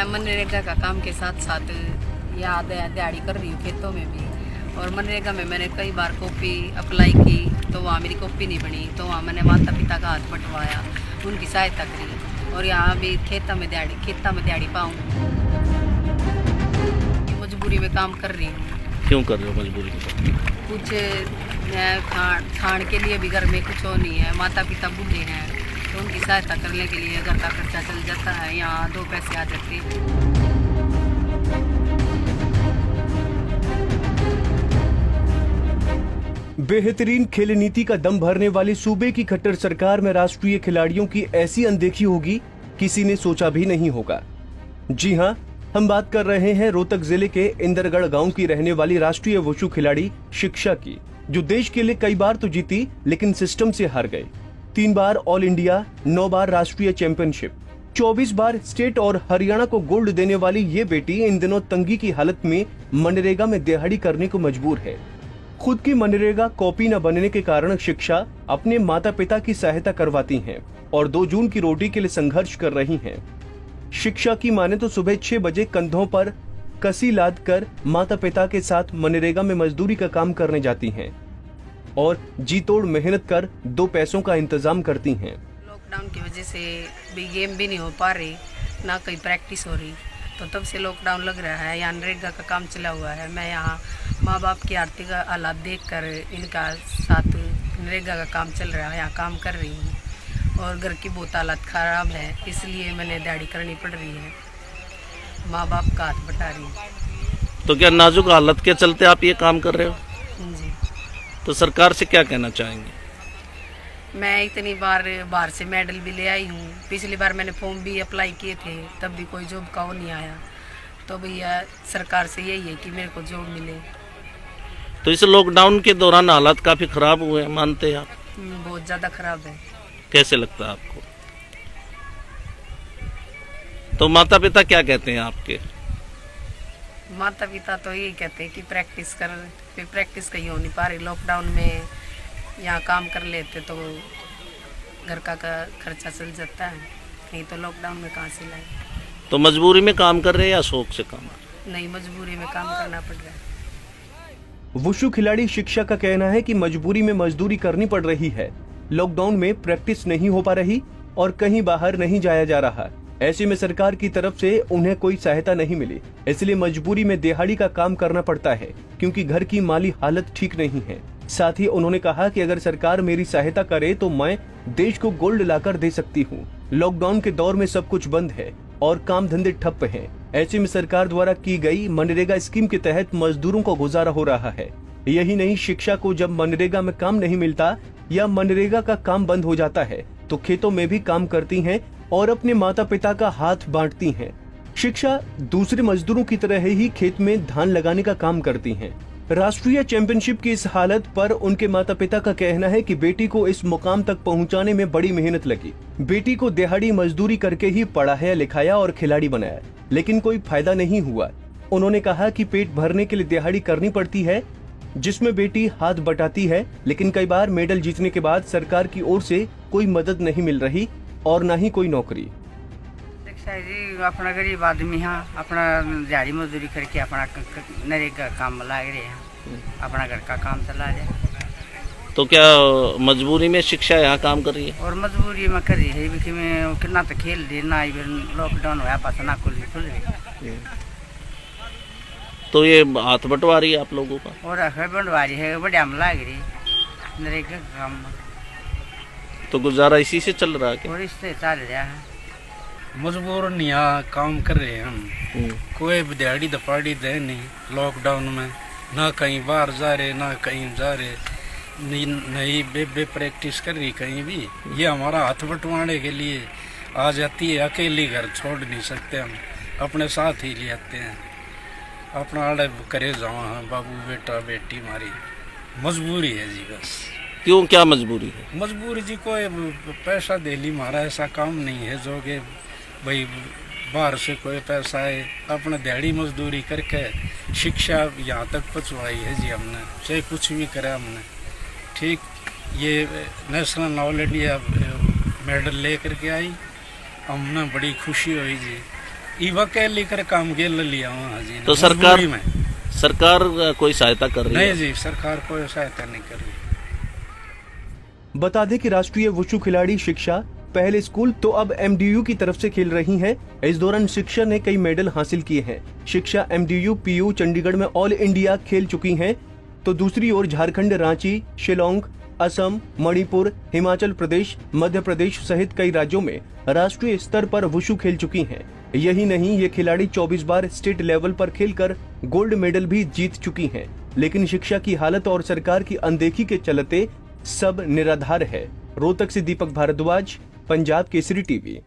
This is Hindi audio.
मनरेगा का काम के साथ साथ यहाँ दिहाड़ी कर रही हूँ खेतों में भी। और मनरेगा में मैंने कई बार कॉपी अप्लाई की तो वहाँ मेरी कॉपी नहीं बनी, तो वहाँ मैंने माता पिता का हाथ बंटवाया, उनकी सहायता करी। और यहाँ भी खेता में दिहाड़ी पाऊँ, मजबूरी में काम कर रही हूँ। क्यों कर रहे हो मजबूरी में? कुछ खान के लिए भी घर में कुछ हो नहीं है, माता पिता बूढ़े हैं, तो उनकी सहायता करने के लिए घर का खर्चा चल जाता है, यहाँ 2 पैसे आ जाते हैं। बेहतरीन खेल नीति का दम भरने वाली सूबे की खट्टर सरकार में राष्ट्रीय खिलाड़ियों की ऐसी अनदेखी होगी, किसी ने सोचा भी नहीं होगा। जी हां, हम बात कर रहे हैं रोहतक जिले के इंदरगढ़ गांव की रहने वाली राष्ट्रीय वुशु खिलाड़ी शिक्षा की, जो देश के लिए कई बार तो जीती लेकिन सिस्टम से हार गए। 3 बार ऑल इंडिया, 9 बार राष्ट्रीय चैंपियनशिप, 24 बार स्टेट और हरियाणा को गोल्ड देने वाली ये बेटी इन दिनों तंगी की हालत में मनरेगा में दिहाड़ी करने को मजबूर है। खुद की मनरेगा कॉपी न बनने के कारण शिक्षा अपने माता पिता की सहायता करवाती हैं और 2 जून की रोटी के लिए संघर्ष कर रही हैं। शिक्षा की माने तो सुबह 6 बजे कंधों पर कसी लाद कर माता पिता के साथ मनरेगा में मजदूरी का काम करने जाती हैं और जी तोड़ मेहनत कर 2 पैसों का इंतजाम करती हैं। लॉकडाउन की वजह से भी गेम भी नहीं हो पा रही, ना कहीं प्रैक्टिस हो रही, तो तब से लॉकडाउन लग रहा है। यहाँ नरेगा का काम चला हुआ है। मैं यहाँ माँ बाप की आर्थिक हालात देखकर इनका साथ नरेगा का काम चल रहा है, यहाँ काम कर रही हूँ। और घर की बहुत हालत ख़राब है, इसलिए मैंने दिहाड़ी करनी पड़ रही है, माँ बाप का हाथ बटा रही हूँ। तो क्या नाजुक हालत के चलते आप ये काम कर रहे हो? जी। तो सरकार से क्या कहना चाहेंगे? मैं इतनी बार बाहर से मेडल भी ले आई हूँ। पिछली बार मैंने फॉर्म भी अप्लाई किए थे, तब भी कोई जॉब का वो नहीं आया। तो भैया सरकार से यही है कि मेरे को जॉब मिले। तो इस लॉकडाउन के दौरान हालात काफी खराब हुए हैं, मानते हैं आप? बहुत ज़्यादा खराब है। कैसे लगता है आपको? तो माता पिता क्या कहते हैं आपके? माता पिता तो यही कहते हैं कि प्रैक्टिस कर, फिर प्रैक्टिस कहीं हो नहीं पा रही। लॉकडाउन में यहाँ काम कर लेते तो घर का खर्चा चल जाता है, नहीं तो लॉकडाउन में कहाँ से लाए। तो मजबूरी में काम कर रहे हैं या शौक से काम? नहीं, मजबूरी में काम करना पड़ रहा है। वुशु खिलाड़ी शिक्षा का कहना है कि मजबूरी में मजदूरी करनी पड़ रही है। लॉकडाउन में प्रैक्टिस नहीं हो पा रही और कहीं बाहर नहीं जाया जा रहा। ऐसे में सरकार की तरफ से उन्हें कोई सहायता नहीं मिली, इसलिए मजबूरी में दिहाड़ी का काम करना पड़ता है, क्योंकि घर की माली हालत ठीक नहीं है। साथ ही उन्होंने कहा कि अगर सरकार मेरी सहायता करे तो मैं देश को गोल्ड लाकर दे सकती हूँ। लॉकडाउन के दौर में सब कुछ बंद है और काम धंधे ठप्प हैं। ऐसे में सरकार द्वारा की गई मनरेगा स्कीम के तहत मजदूरों को गुजारा हो रहा है। यही नहीं, शिक्षा को जब मनरेगा में काम नहीं मिलता या मनरेगा का काम बंद हो जाता है तो खेतों में भी काम करती हैं और अपने माता पिता का हाथ बांटती हैं। शिक्षा दूसरे मजदूरों की तरह ही खेत में धान लगाने का काम करती हैं। राष्ट्रीय चैंपियनशिप की इस हालत पर उनके माता पिता का कहना है कि बेटी को इस मुकाम तक पहुंचाने में बड़ी मेहनत लगी। बेटी को दिहाड़ी मजदूरी करके ही पढ़ाया लिखाया और खिलाड़ी बनाया, लेकिन कोई फायदा नहीं हुआ। उन्होंने कहा कि पेट भरने के लिए दिहाड़ी करनी पड़ती है, जिसमें बेटी हाथ बटाती है, लेकिन कई बार मेडल जीतने के बाद सरकार की ओर से कोई मदद नहीं मिल रही और न ही कोई नौकरी। जी अपना गरीब आदमी हाँ अपना दिहाड़ी मजदूरी करके अपना नरेगा काम लग रहे हैं, अपना घर का काम चला रहे हैं। तो क्या मजबूरी में शिक्षा यहाँ काम कर रही है? और मजबूरी में कर रही है कि मैं कितना तो खेल रही ना, लॉकडाउन हुआ पास ना खुल रही। तो ये हाथ बंटवा रही है आप लोगों का? और बंटवा रही है, बढ़िया लग रही नरेगा का काम। तो गुजारा इसी से चल रहा है? और इससे चल रहा है। मजबूर नहीं यहाँ काम कर रहे हैं हम। कोई दिहाड़ी दपाड़ी दे नहीं लॉकडाउन में, ना कहीं बाहर जा रहे ना कहीं जा रहे, नहीं बे प्रैक्टिस कर रही कहीं भी। ये हमारा हाथ बंटवाने के लिए आ जाती है, अकेली घर छोड़ नहीं सकते हम, अपने साथ ही ले आते हैं। अपना आड़े करे जाओ हाँ बाबू बेटा बेटी हमारी मजबूरी है जी बस। क्यों, क्या मजबूरी है? मजबूरी जी कोई पैसा दे ली, हमारा ऐसा काम नहीं है जो कि भाई बाहर से कोई पैसा है। अपना दिहाड़ी मजदूरी करके शिक्षा यहाँ तक पहुँचवाई है जी हमने, चाहे कुछ भी करा हमने। ठीक ये नेशनल ऑल इंडिया मेडल ले करके आई, हमने बड़ी खुशी हुई जी। ईवा के लेकर काम के ले लिया वहाँ जी। तो मजबूरी में सरकार कोई सहायता कर रही नहीं है? जी, सरकार कोई सहायता नहीं कर रही। बता दें कि राष्ट्रीय वुशु खिलाड़ी शिक्षा पहले स्कूल तो अब एमडीयू की तरफ से खेल रही हैं। इस दौरान शिक्षा ने कई मेडल हासिल किए हैं। शिक्षा एमडीयू पीयू चंडीगढ़ में ऑल इंडिया खेल चुकी हैं, तो दूसरी ओर झारखंड, रांची, शिलोंग, असम, मणिपुर, हिमाचल प्रदेश, मध्य प्रदेश सहित कई राज्यों में राष्ट्रीय स्तर पर वुशु खेल चुकी हैं। यही नहीं, ये खिलाड़ी 24 बार स्टेट लेवल पर खेलकर गोल्ड मेडल भी जीत चुकी हैं। लेकिन शिक्षा की हालत और सरकार की अनदेखी के चलते सब निराधार है। रोहतक से दीपक भारद्वाज, पंजाब केसरी टीवी।